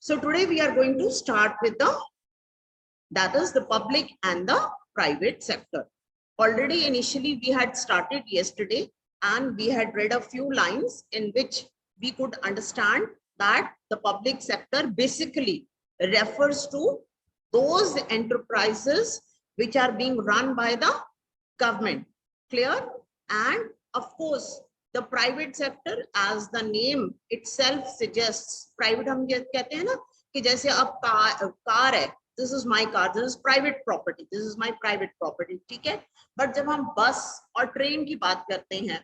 So today we are going to start with the public and the private sector. Already initially we had started yesterday and we had read a few lines in which we could understand that the public sector basically refers to those enterprises which are being run by the government. Clear? And of course, the private sector, as the name itself suggests, private हम कहते हैं ना कि जैसे अब car है, this is my car, this is private property, this is my private property, ठीक है? But जब हम बस और ट्रेन की बात करते हैं,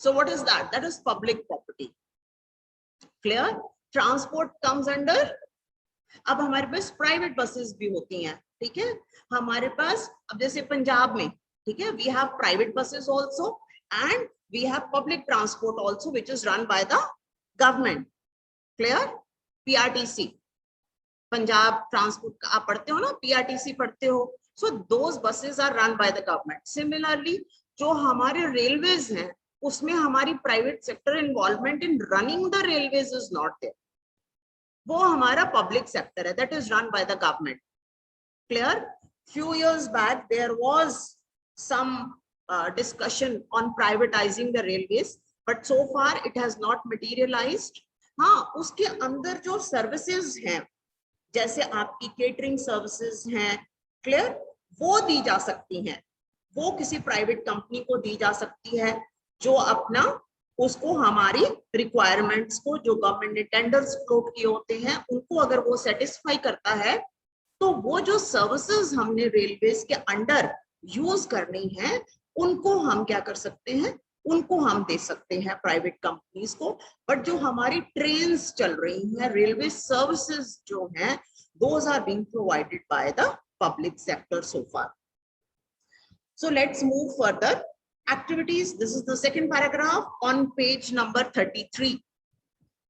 so what is that? That is public property. Clear? Transport comes under. अब हमारे पास प्राइवेट बसेस भी होती हैं, ठीक है? हमारे पास अब जैसे पंजाब में, ठीक है, we have private buses also and we have public transport also which is run by the government. Clear? PRTC, Punjab transport आप पढ़ते हो ना, PRTC पढ़ते हो. So those buses are run by the government. Similarly, जो हमारे रेलवेज हैं उसमें हमारी private sector involvement in running the railways is not there. वो हमारा पब्लिक सेक्टर है, that is run by the government. Clear? Few years back there was some discussion on privatizing the railways, but so far it has not materialized. हाँ, उसके अंदर जो services हैं, जैसे आपकी केटरिंग सर्विसेज हैं, क्लियर, वो दी जा सकती हैं, वो किसी प्राइवेट कंपनी को दी जा सकती है जो अपना उसको हमारी रिक्वायरमेंट्स को, जो गवर्नमेंट ने टेंडर्स फ्लोट किए होते हैं, उनको अगर वो सेटिस्फाई करता है तो वो जो सर्विसेज हमने रेलवेज के अंडर यूज करनी है उनको हम क्या कर सकते हैं, उनको हम दे सकते हैं प्राइवेट कंपनीज को. बट जो हमारी ट्रेन्स चल रही हैं, रेलवे सर्विसेज जो हैं, those are being provided by the public sector so far. So let's move further. Activities, this is the second paragraph on page number 33.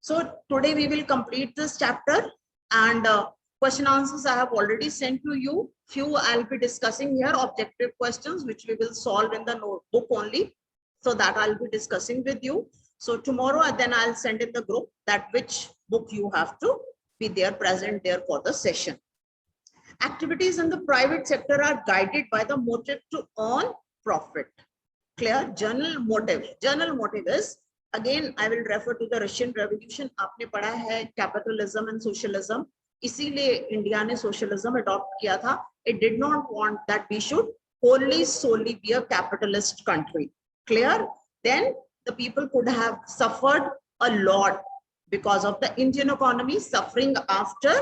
So today we will complete this chapter and question answers I have already sent to you. Few I'll be discussing here, objective questions which we will solve in the notebook only, so that I'll be discussing with you. So tomorrow then I'll send in the group that which book you have to be there, present there for the session. Activities in the private sector are guided by the motive to earn profit. Clear? General motive is, again I will refer to the Russian Revolution. आपने पढ़ा है capitalism and socialism, इसीलिए India ने socialism adopt किया था. It did not want that we should wholly solely be a capitalist country. Clear? Then the people could have suffered a lot because of the Indian economy suffering after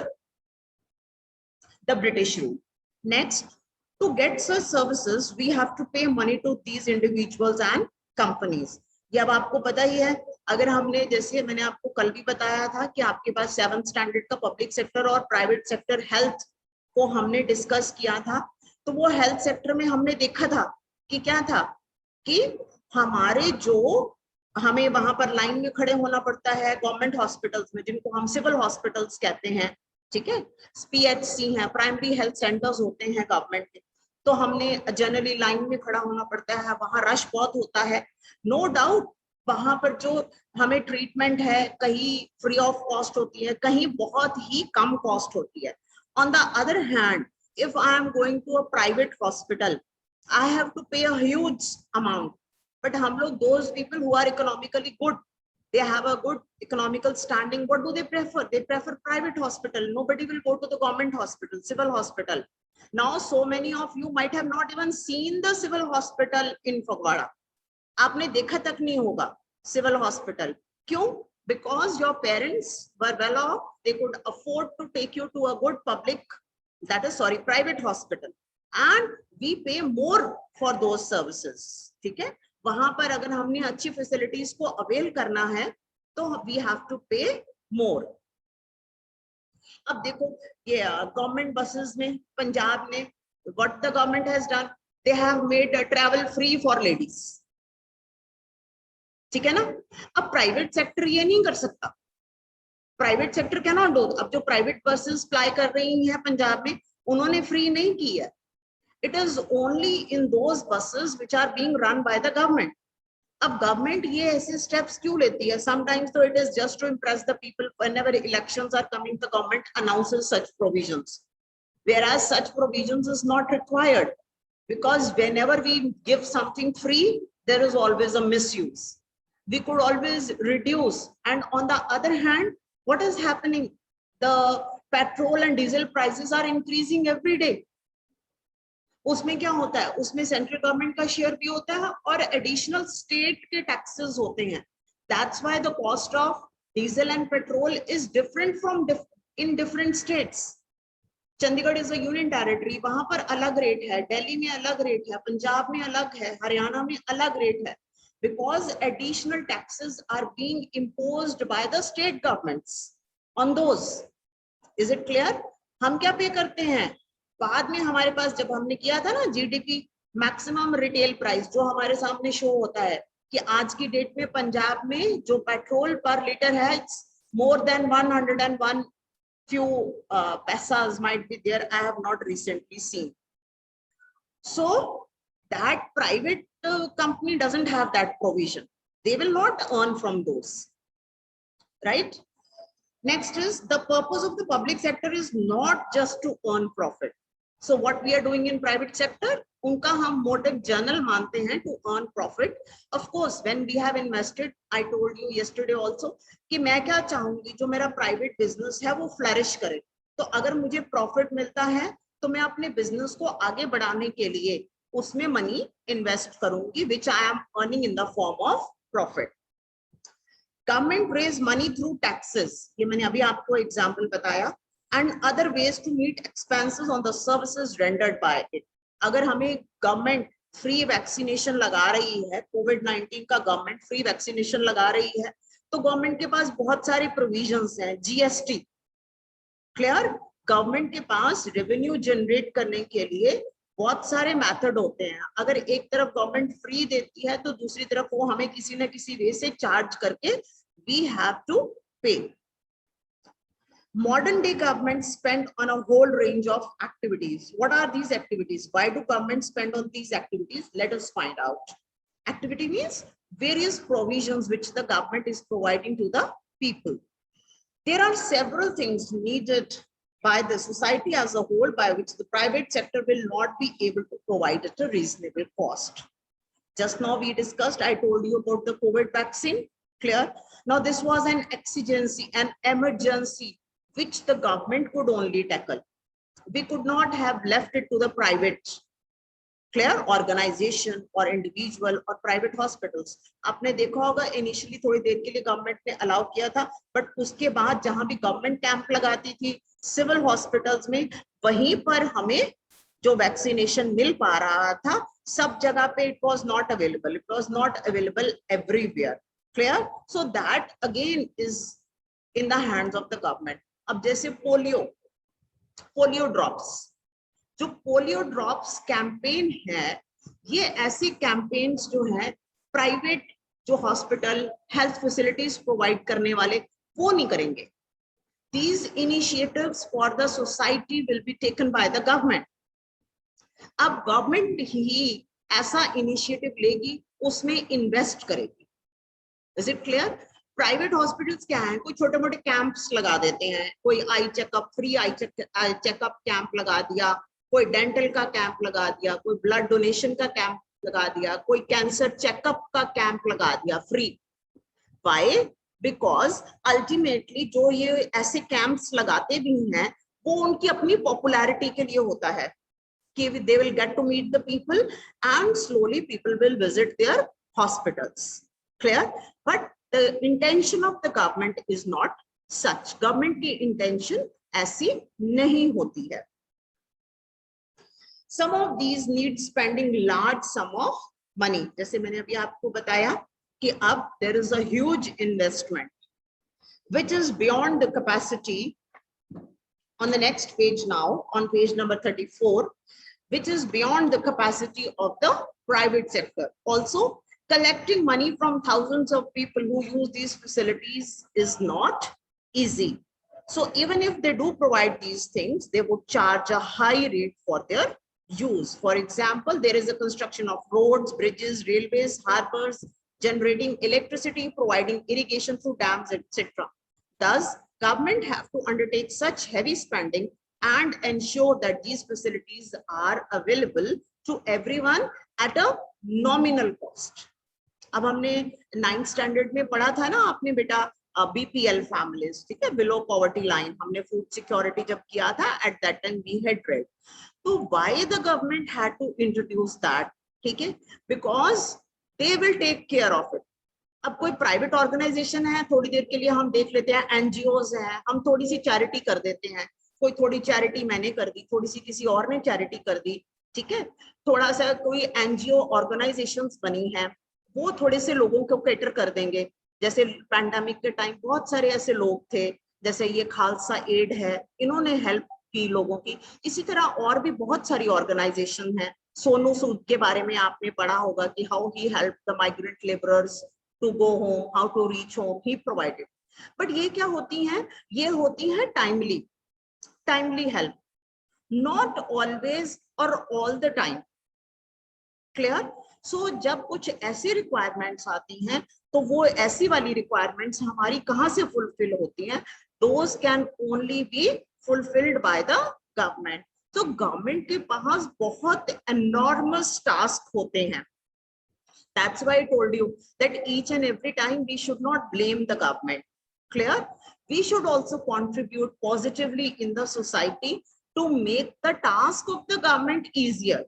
the British rule. Next, to get such services, we have to pay money to these individuals and companies. ये अब आपको पता ही है. अगर हमने, जैसे मैंने आपको कल भी बताया था कि आपके पास 7th स्टैंडर्ड का पब्लिक सेक्टर और प्राइवेट सेक्टर हेल्थ को हमने डिस्कस किया था, तो वो हेल्थ सेक्टर में हमने देखा था कि क्या था कि हमारे जो हमें वहां पर लाइन में खड़े होना पड़ता है गवर्नमेंट हॉस्पिटल्स में, जिनको हम सिविल हॉस्पिटल्स कहते हैं, ठीक है, PHC हैं, प्राइमरी हेल्थ सेंटर्स होते हैं गवर्नमेंट के, तो हमने जनरली लाइन में खड़ा होना पड़ता है, वहां रश बहुत होता है. नो डाउट वहां पर जो हमें ट्रीटमेंट है कहीं फ्री ऑफ कॉस्ट होती है, कहीं बहुत ही कम कॉस्ट होती है. On the other hand, if I am going to a private hospital, I have to pay a huge amount. But हम लोग, those people who are economically good, they have a good economical standing, what do they prefer? They prefer private hospital. Nobody will go to the government hospital, civil hospital. Now so many of you might have not even seen the civil hospital in Phagwara. आपने देखा तक नहीं होगा civil hospital. क्यों? Because your parents were well off, they could afford to take you to a good private hospital, and we pay more for those services. ठीक है? वहां पर अगर हमने अच्छी फैसिलिटीज को अवेल करना है तो वी हैव टू पे मोर. अब देखो ये गवर्नमेंट बसेस में पंजाब ने, what the government has done, they have made travel free for ladies. ठीक है ना? अब प्राइवेट सेक्टर ये नहीं कर सकता, private sector can not do. अब जो प्राइवेट बसेस फ्लाई कर रही हैं पंजाब में, उन्होंने फ्री नहीं की है. It is only in those buses which are being run by the government. अब गवर्नमेंट ये ऐसे स्टेप्स क्यों लेती है? समटाइम्स तो it is just to impress the people. Whenever elections are coming, the government announces such provisions, whereas such provisions is not required, because whenever we give something free, there is always a misuse. We could always reduce. And on the other hand, what is happening? The petrol and diesel prices are increasing every day. उसमें क्या होता है? उसमें central government का share भी होता है और एडिशनल स्टेट के टैक्सेस होते हैं. That's why the cost of diesel and petrol is different from in different states. Chandigarh is a union territory, वहां पर अलग रेट है, दिल्ली में अलग रेट है, पंजाब में अलग है, हरियाणा में अलग रेट है, because additional taxes are being imposed by the state governments on those. Is it clear? हम क्या पे करते हैं बाद में? हमारे पास जब हमने किया था ना जीडीपी मैक्सिमम रिटेल प्राइस, जो हमारे सामने शो होता है कि आज की डेट में पंजाब में जो पेट्रोल पर लीटर है, more than 101 few paisas might be there. I have not recently seen. So that private company doesn't have that provision. They will not earn from those, right? Next is the purpose of the public sector is not just to earn profit. So what we are doing in private sector, unka hum motive journal mante hain to earn profit. Of course, when we have invested, I told you yesterday also कि मैं क्या चाहूंगी, जो मेरा private business है वो flourish करे. तो अगर मुझे प्रॉफिट मिलता है तो मैं अपने बिजनेस को आगे बढ़ाने के लिए उसमें मनी इन्वेस्ट करूंगी, which I am earning in the form of profit. Government raise money through taxes, ये मैंने अभी आपको एग्जांपल बताया, and other ways to meet expenses on the services rendered by it. अगर हमें गवर्नमेंट फ्री वैक्सीनेशन लगा रही है, कोविड-19 का गवर्नमेंट फ्री वैक्सीनेशन लगा रही है, तो गवर्नमेंट के पास बहुत सारे प्रोविजंस हैं. GST, clear? गवर्नमेंट के पास रेवेन्यू जनरेट करने के लिए बहुत सारे मेथड होते हैं. अगर एक तरफ गवर्नमेंट फ्री देती है तो दूसरी तरफ वो हमें किसी न किसी वे से चार्ज करके वी हैव टू पे. Modern day governments spend on a whole range of activities. What are these activities? Why do governments spend on these activities? Let us find out. Activity means various provisions which the government is providing to the people. There are several things needed by the society as a whole by which the private sector will not be able to provide at a reasonable cost. Just now we discussed, I told you about the COVID vaccine, clear? Now this was an exigency, an emergency, which the government could only tackle. We could not have left it to the private, clear, organization or individual or private hospitals. आपने देखा होगा initially थोड़ी देर के लिए government ने allow किया था, but उसके बाद जहां भी गवर्नमेंट कैंप लगाती थी सिविल हॉस्पिटल्स में, वहीं पर हमें जो वैक्सीनेशन मिल पा रहा था, सब जगह पे it was not available. It was not available everywhere, clear? So that again is in the hands of the government. अब जैसे पोलियो ड्रॉप्स, जो पोलियो ड्रॉप्स कैंपेन है, ये ऐसी कैंपेन्स जो है प्राइवेट जो हॉस्पिटल हेल्थ फैसिलिटीज प्रोवाइड करने वाले वो नहीं करेंगे. These initiatives for the society will be taken by the government. अब गवर्नमेंट ही ऐसा इनिशिएटिव लेगी, उसमें इन्वेस्ट करेगी. Is it clear? Private hospitals क्या है, कोई छोटे मोटे कैंप्स लगा देते हैं, कोई eye checkup, free eye checkup camp लगा दिया, कोई डेंटल का कैंप लगा दिया, कोई ब्लड डोनेशन का कैंप लगा दिया, कोई कैंसर चेकअप का कैंप लगा दिया फ्री. व्हाई? बिकॉज अल्टीमेटली जो ये ऐसे कैंप्स लगाते भी हैं वो उनकी अपनी पॉपुलैरिटी के लिए होता है कि they will get to meet the people and slowly people will visit their hospitals. Clear? But the intention of the government is not such. Government की intention ऐसी नहीं होती है. Some of these need spending large sum of money. जैसे मैंने अभी आपको बताया कि अब there is a huge investment which is beyond the capacity. On the next page now, on page number 34, which is beyond the capacity of the private sector. Also, collecting money from thousands of people who use these facilities is not easy. So even if they do provide these things, they would charge a high rate for their use. For example, there is a construction of roads, bridges, railways, harbors, generating electricity, providing irrigation through dams, etc. Thus, government have to undertake such heavy spending and ensure that these facilities are available to everyone at a nominal cost. अब हमने 9th standard में पढ़ा था ना आपने बेटा, BPL families, ठीक है, बिलो पॉवर्टी लाइन, हमने फूड सिक्योरिटी जब किया था, at that time we had red. तो why the government had to introduce that, ठीक है, because they will take care of it. अब कोई प्राइवेट ऑर्गेनाइजेशन है, थोड़ी देर के लिए हम देख लेते हैं, एनजीओज हैं, हम थोड़ी सी चैरिटी कर देते हैं, कोई थोड़ी चैरिटी मैंने कर दी, थोड़ी सी किसी और ने चैरिटी कर दी, ठीक है, थोड़ा सा कोई एनजीओ ऑर्गेनाइजेशंस बनी है, वो थोड़े से लोगों को कैटर कर देंगे. जैसे पैंडेमिक के टाइम बहुत सारे ऐसे लोग थे, जैसे ये खालसा एड है, इन्होंने हेल्प की लोगों की. इसी तरह और भी बहुत सारी ऑर्गेनाइजेशन है. सोनू सूद के बारे में आपने पढ़ा होगा कि how he help the migrant labourers to go home, how to reach home, he provided. But ये क्या होती हैं, ये होती हैं टाइमली हेल्प, नॉट ऑलवेज और all the time. Clear? So जब कुछ ऐसी रिक्वायरमेंट्स आती हैं, तो वो ऐसी वाली रिक्वायरमेंट्स हमारी कहाँ से फुलफिल होती हैं? Those can only be fulfilled by the government. तो गवर्नमेंट के पास बहुत एनॉर्मस टास्क होते हैं. That's why I told you that each and every time we should not blame the government. Clear? We should also contribute positively in the society to make the task of the government easier.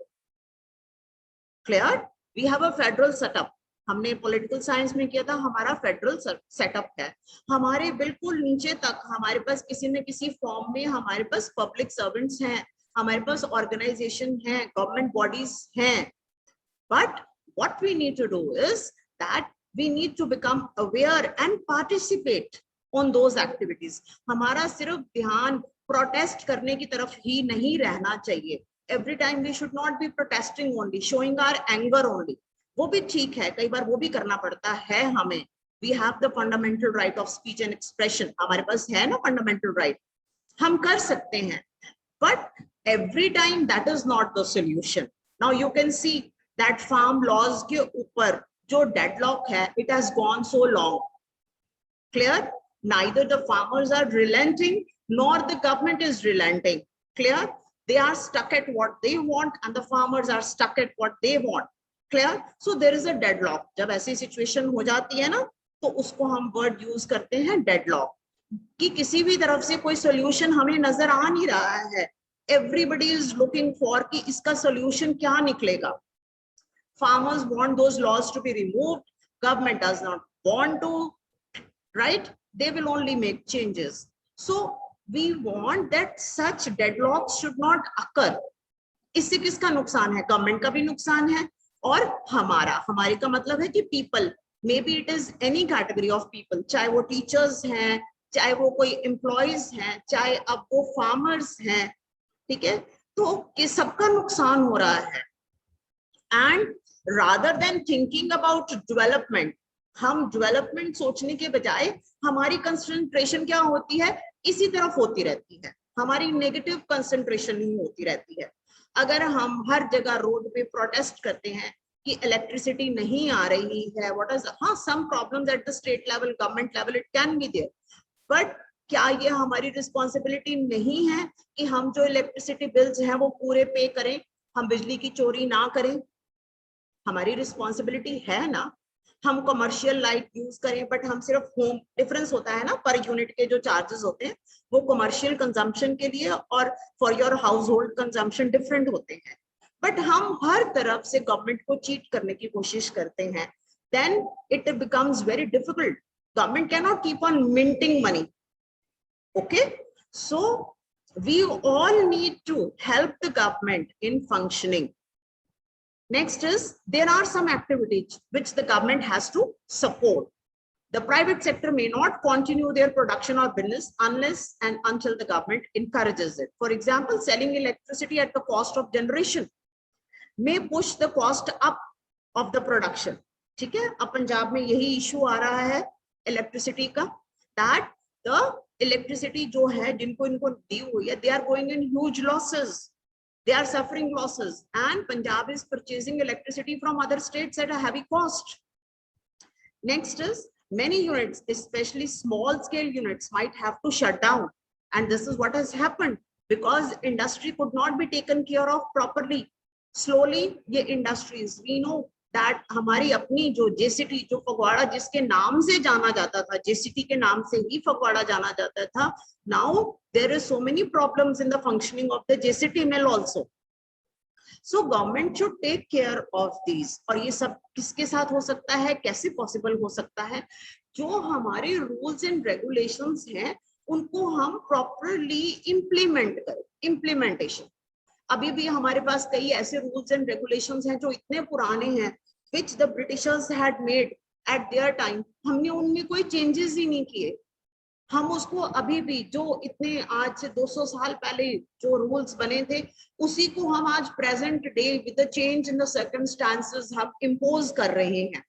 Clear? We have a federal setup. हमने political science में किया था, हमारा federal setup है. हमारे बिल्कुल नीचे तक हमारे पास किसी न किसी फॉर्म में हमारे पास पब्लिक सर्वेंट्स हैं, हमारे पास ऑर्गेनाइजेशन है, गवर्नमेंट बॉडीज हैं. But what we need to do is that we need to become aware and participate on those activities. हमारा सिर्फ ध्यान प्रोटेस्ट करने की तरफ ही नहीं रहना चाहिए. Every time we should not be protesting only, showing our anger only. वो भी ठीक है, कई बार वो भी करना पड़ता है हमें. We have the fundamental right of speech and expression. हमारे पास है ना fundamental right, हम कर सकते हैं. But every time that is not the solution. Now you can see that farm laws के ऊपर जो deadlock है, it has gone so long. Clear? Neither the farmers are relenting nor the government is relenting. Clear? They are stuck at what they want and the farmers are stuck at what they want. Clear? So there is a deadlock. जब ऐसी situation हो जाती है ना, तो उसको हम word use करते हैं deadlock. कि किसी भी तरफ से कोई solution हमें नजर आ नहीं रहा है. Everybody is looking for कि इसका solution क्या निकलेगा. Farmers want those laws to be removed. Government does not want to, right? They will only make changes. So we want that such deadlocks should not occur. इससे किसका नुकसान है? Government का भी नुकसान है और हमारे का मतलब है कि people, maybe it is any category of people, चाहे वो teachers हैं, चाहे वो कोई employees हैं, चाहे अब वो farmers हैं, ठीक है, तो कि सबका नुकसान हो रहा है. And rather than thinking about development, हम डेवलपमेंट सोचने के बजाय हमारी कंसंट्रेशन क्या होती है? इसी तरफ होती रहती है, हमारी नेगेटिव कंसंट्रेशन ही होती रहती है. अगर हम हर जगह रोड पे प्रोटेस्ट करते हैं कि इलेक्ट्रिसिटी नहीं आ रही है, व्हाट इज, हाँ, some problems at the state level, government level, it can be there, but क्या ये हमारी रिस्पॉन्सिबिलिटी नहीं है कि हम जो इलेक्ट्रिसिटी बिल्स हैं वो पूरे पे करें, हम बिजली की चोरी ना करें? हमारी रिस्पॉन्सिबिलिटी है ना. हम कमर्शियल लाइट यूज करें, बट हम सिर्फ होम, डिफरेंस होता है ना, पर यूनिट के जो चार्जेस होते हैं वो कमर्शियल कंजम्पशन के लिए और for your house hold consumption different होते हैं. बट हम हर तरफ से गवर्नमेंट को चीट करने की कोशिश करते हैं, then it becomes very difficult. Government can not keep on minting money. Okay, so we all need to help the government in functioning. Next is, there are some activities which the government has to support. The private sector may not continue their production or business unless and until the government encourages it. For example, selling electricity at the cost of generation may push the cost up of the production. ठीक है, अब पंजाब में यही issue आ रहा है electricity का, that the electricity जो है जिनको इनको दी हुई है, they are going in huge losses. They are suffering losses and Punjab is purchasing electricity from other states at a heavy cost. Next is many units, especially small scale units, might have to shut down. And this is what has happened because industry could not be taken care of properly. Slowly ये industries, we know that हमारी अपनी जो JCT, जो फगवाड़ा जिसके नाम से जाना जाता था, JCT के नाम से ही फगवाड़ा जाना जाता था, now there is so many problems in the functioning of the JCT mill also. So government should take care of these. और ये सब किसके साथ हो सकता है, कैसे possible हो सकता है, जो हमारे rules and regulations हैं उनको हम properly implement करें. Implementation. अभी भी हमारे पास कई ऐसे rules and regulations हैं जो इतने पुराने हैं, which the Britishers had made at their time. हमने उनमें कोई changes ही नहीं किए. हम उसको अभी भी जो इतने आज 200 साल पहले जो रूल्स बने थे उसी को हम आज present day with the change in the circumstances हम इम्पोज कर रहे हैं.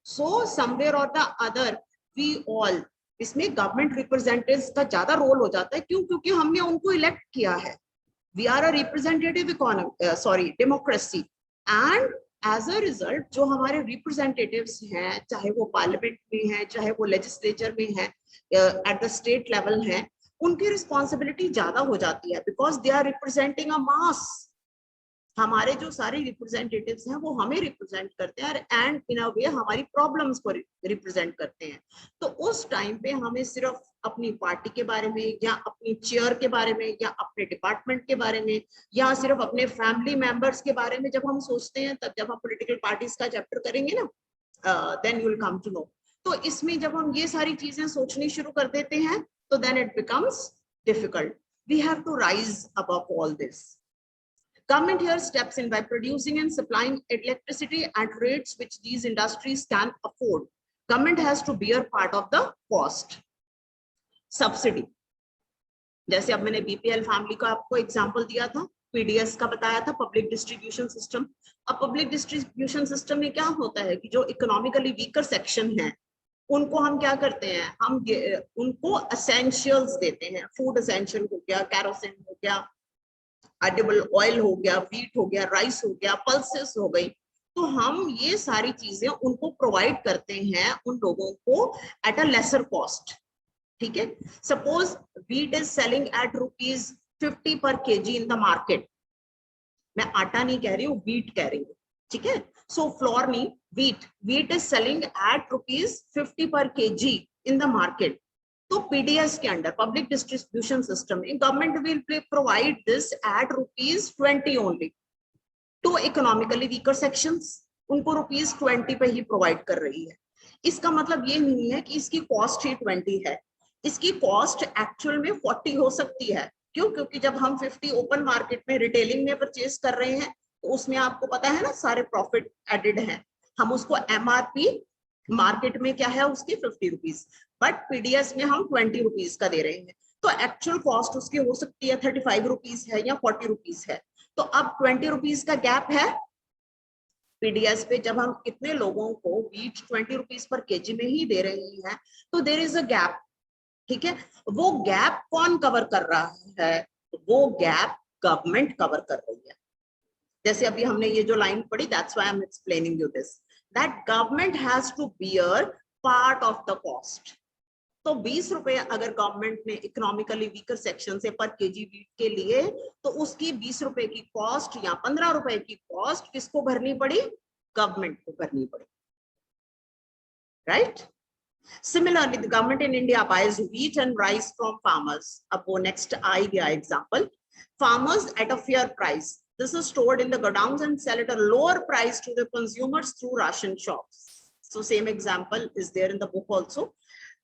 सो समवेयर और द अदर वी ऑल, इसमें गवर्नमेंट रिप्रेजेंटेटिव्स का ज्यादा रोल हो जाता है. क्यों? क्योंकि हमने उनको इलेक्ट किया है. We are a representative economy, democracy, and as a result जो हमारे रिप्रेजेंटेटिव्स हैं, चाहे वो पार्लियामेंट में हैं, चाहे वो लेजिस्लेचर में हैं, एट द स्टेट लेवल हैं, उनकी रिस्पॉन्सिबिलिटी ज्यादा हो जाती है because they are representing a mass. हमारे जो सारे रिप्रेजेंटेटिव्स हैं वो हमें रिप्रेजेंट करते हैं एंड इन अ वे हमारी प्रॉब्लम्स को रिप्रेजेंट करते हैं. तो उस टाइम पे हमें सिर्फ अपनी पार्टी के बारे में या अपनी चेयर के बारे में या अपने डिपार्टमेंट के बारे में या सिर्फ अपने फैमिली मेंबर्स के बारे में जब हम सोचते हैं, तब जब हम पॉलिटिकल पार्टीज का चैप्टर करेंगे ना, then you will come to know. तो इसमें जब हम ये सारी चीजें सोचनी शुरू कर देते हैं तो then it becomes difficult. We have to rise above all this. Government here steps in by producing and supplying electricity at rates which these industries can afford. Government has to bear part of the cost. Subsidy. जैसे अब मैंने BPL family का आपको example दिया था, PDS का बताया था, पब्लिक डिस्ट्रीब्यूशन सिस्टम. अब पब्लिक डिस्ट्रीब्यूशन सिस्टम में क्या होता है कि जो इकोनॉमिकली वीकर सेक्शन है उनको हम क्या करते हैं, हम उनको एसेंशियल्स देते हैं. फूड एसेंशियल हो गया, कैरोसिन हो गया, एडिबल ऑयल हो गया, व्हीट हो गया, राइस हो गया, पल्सेस हो गई. तो हम ये सारी चीजें उनको प्रोवाइड करते हैं उन लोगों को एट अ लेसर कॉस्ट. ठीक है. Suppose wheat is selling at ₹50 per kg in the market. मैं आटा नहीं कह रही हूँ, व्हीट कह रही हूँ. ठीक है. सो फ्लोर नहीं, wheat is selling at ₹50 per kg in the market. तो पीडीएस के अंडर पब्लिक डिस्ट्रीब्यूशन सिस्टम में government will provide this at ₹20 only to economically weaker sections. उनको ₹20 पे ही प्रोवाइड कर रही है. इसका मतलब ये नहीं है कि इसकी कॉस्ट ही 20 है. इसकी कॉस्ट एक्चुअल में 40 हो सकती है. क्यों? क्योंकि जब हम 50 ओपन मार्केट में रिटेलिंग में परचेज कर रहे हैं तो उसमें आपको पता है ना सारे प्रॉफिट एडेड हैं. हम उसको एमआरपी मार्केट में क्या है उसकी ₹50, बट पीडीएस में हम ₹20 का दे रहे हैं. तो एक्चुअल कॉस्ट उसकी हो सकती है ₹35 है या ₹40 है. तो अब ₹20 का गैप है पीडीएस पे. जब हम इतने लोगों को व्हीट ₹20 पर केजी में ही दे रहे हैं तो देयर इज अ गैप. ठीक है. वो गैप कौन कवर कर रहा है? वो गैप गवर्नमेंट कवर कर रही है. जैसे अभी हमने ये जो लाइन पढ़ी, that's why I am explaining you this, that government has to bear part of the cost. तो ₹20 अगर गवर्नमेंट ने इकोनॉमिकली वीकर सेक्शन से पर केजी व्हीट के लिए, तो उसकी ₹20 की कॉस्ट या ₹15 की कॉस्ट किसको भरनी पड़ी? गवर्नमेंट को भरनी पड़ी. Right. Similarly, the government in India buys wheat and rice from farmers. अब वो next आ गया example. Farmers at a fair price. This is stored in the godowns and sell at a lower price to the consumers through ration shops. So same example is there in the book also.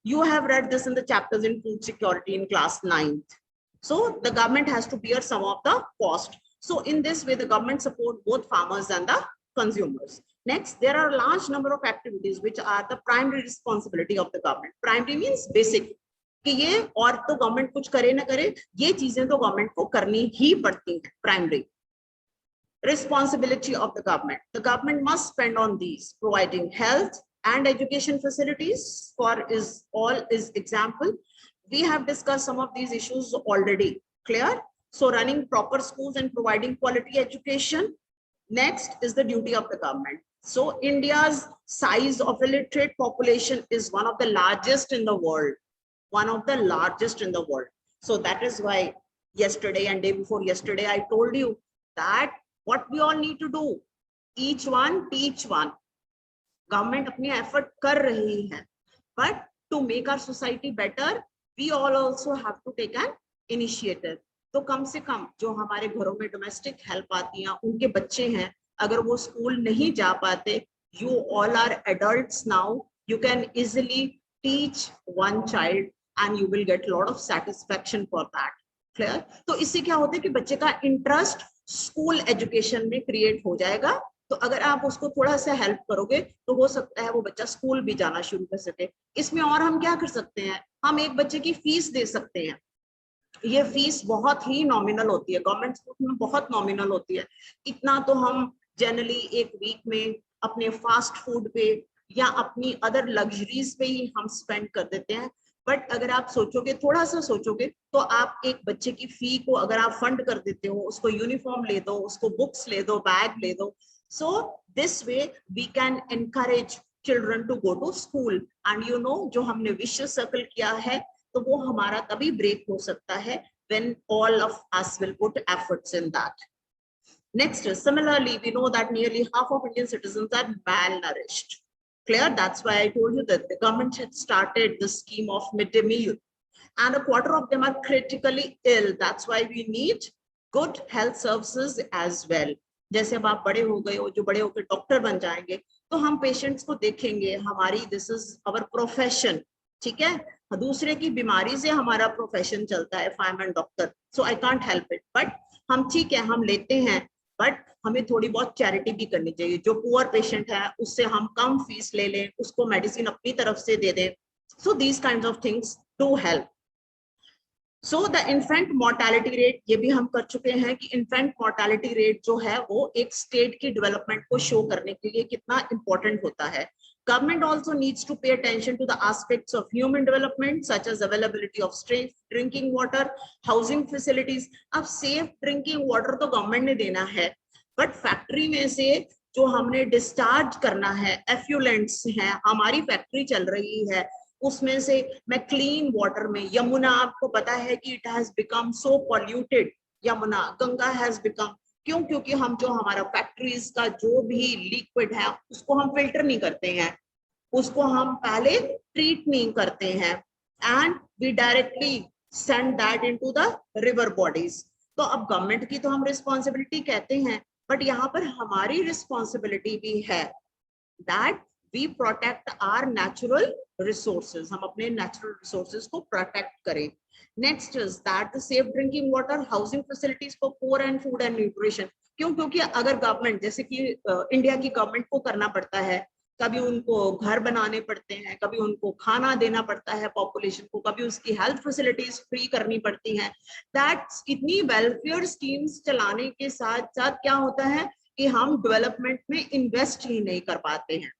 You have read this in the chapters in food security in class 9th. So the government has to bear some of the cost. So in this way, the government support both farmers and the consumers. Next, there are a large number of activities which are the primary responsibility of the government. Primary means basic. कि ये और तो government कुछ करे ना करे, ये चीजें तो गवर्नमेंट को करनी ही पड़ती हैं. Primary responsibility of the government. The government must spend on these, providing health and education facilities for is example. We have discussed some of these issues already. Clear? So running proper schools and providing quality education. Next is the duty of the government. So India's size of illiterate population is one of the largest in the world, one of the largest in the world. So that is why yesterday and day before yesterday, I told you that what we all need to do, each one teach one. Government अपनी effort कर रही है, but to make our society better, we all also have to take an initiative. तो कम से कम जो हमारे घरों में डोमेस्टिक हेल्प आती हैं, उनके बच्चे हैं, अगर वो स्कूल नहीं जा पाते, you all are adults now, you can easily teach one child and you will get a lot of satisfaction for that. Clear? तो इससे क्या होता है कि बच्चे का इंटरेस्ट स्कूल एजुकेशन में क्रिएट हो जाएगा. तो अगर आप उसको थोड़ा सा हेल्प करोगे तो हो सकता है वो बच्चा स्कूल भी जाना शुरू कर सके. इसमें और हम क्या कर सकते हैं, हम एक बच्चे की फीस दे सकते हैं. ये फीस बहुत ही नॉमिनल होती है, गवर्नमेंट स्कूल में बहुत नॉमिनल होती है. इतना तो हम जनरली एक वीक में अपने फास्ट फूड पे या अपनी अदर लग्जरीज पे ही हम स्पेंड कर देते हैं. बट अगर आप सोचोगे, थोड़ा सा सोचोगे, तो आप एक बच्चे की फी को अगर आप फंड कर देते हो, उसको यूनिफॉर्म ले दो, उसको बुक्स ले दो, बैग ले दो. So this way we can encourage children to go to school. And you know, जो हमने विश्व सर्कल किया है, तो वो हमारा तभी ब्रेक हो सकता है when all of us will put efforts in that. Next, similarly, we know that nearly half of Indian citizens are malnourished. Clear? That's why I told you that the government had started the scheme of midday meal, and a quarter of them are critically ill. That's why we need good health services as well. जैसे अब आप बड़े हो गए हो, जो बड़े होकर डॉक्टर बन जाएंगे, तो हम पेशेंट्स को देखेंगे. हमारी दिस इज आवर प्रोफेशन. ठीक है, दूसरे की बीमारी से हमारा प्रोफेशन चलता है. I am N doctor, so I can't help it. But हम ठीक है, हम लेते हैं, बट हमें थोड़ी बहुत चैरिटी भी करनी चाहिए. जो पुअर पेशेंट है उससे हम कम फीस ले लें, उसको मेडिसिन अपनी तरफ से दे दें. So these kind of things do help. So the infant mortality rate, ये भी हम कर चुके हैं कि इन्फेंट मोर्टेलिटी रेट जो है वो एक स्टेट की डेवलपमेंट को शो करने के लिए कितना इंपॉर्टेंट होता है. Government also needs to pay attention to the aspects of human development, such as availability of safe drinking water, housing facilities. अब safe drinking water तो government ने देना है, but factory में से जो हमने discharge करना है, effluents हैं, हमारी factory चल रही है, उसमें से मैं क्लीन वाटर में, यमुना आपको पता है कि it has become so polluted. Yamuna, Ganga has become, क्यों? क्योंकि हम जो हमारा फैक्ट्रीज का जो भी लिक्विड है उसको हम फिल्टर नहीं करते हैं, उसको हम पहले ट्रीट नहीं करते हैं, and we directly send that into the river bodies. तो अब गवर्नमेंट की तो हम रिस्पॉन्सिबिलिटी कहते हैं, बट यहाँ पर हमारी रिस्पॉन्सिबिलिटी भी है that we protect our natural resources. हम अपने natural resources को protect करें. Next is that the safe drinking water, housing facilities for poor and food and nutrition. क्यों? क्योंकि अगर गवर्नमेंट, जैसे कि इंडिया की गवर्नमेंट को करना पड़ता है, कभी उनको घर बनाने पड़ते हैं, कभी उनको खाना देना पड़ता है पॉपुलेशन को, कभी उसकी हेल्थ फैसिलिटीज फ्री करनी पड़ती हैं. दैट इतनी वेलफेयर स्कीम्स चलाने के साथ साथ क्या होता है कि हम डेवलपमेंट में इन्वेस्ट ही नहीं कर पाते हैं.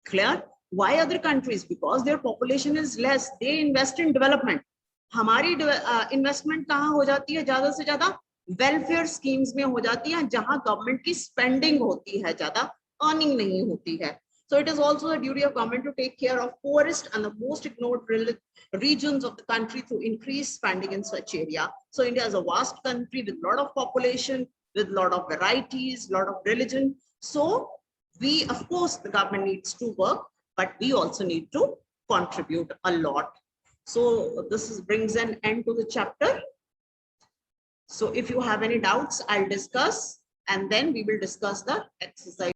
Clear? Why other countries? Because their population is less, they invest in development. हमारी इन्वेस्टमेंट कहाँ हो जाती है ज्यादा से ज्यादा? वेलफेयर स्कीम्स में हो जाती है, जहां गवर्नमेंट की स्पेंडिंग होती है, ज्यादा अर्निंग नहीं होती है. So it is also the duty of government to take care of poorest and the most ignored regions of the country through increased spending in such area. So India is a vast country with a lot of population, with a lot of varieties, lot of religion. So we, of course, the government needs to work, but we also need to contribute a lot. So this brings an end to the chapter. So if you have any doubts, I'll discuss, and then we will discuss the exercise.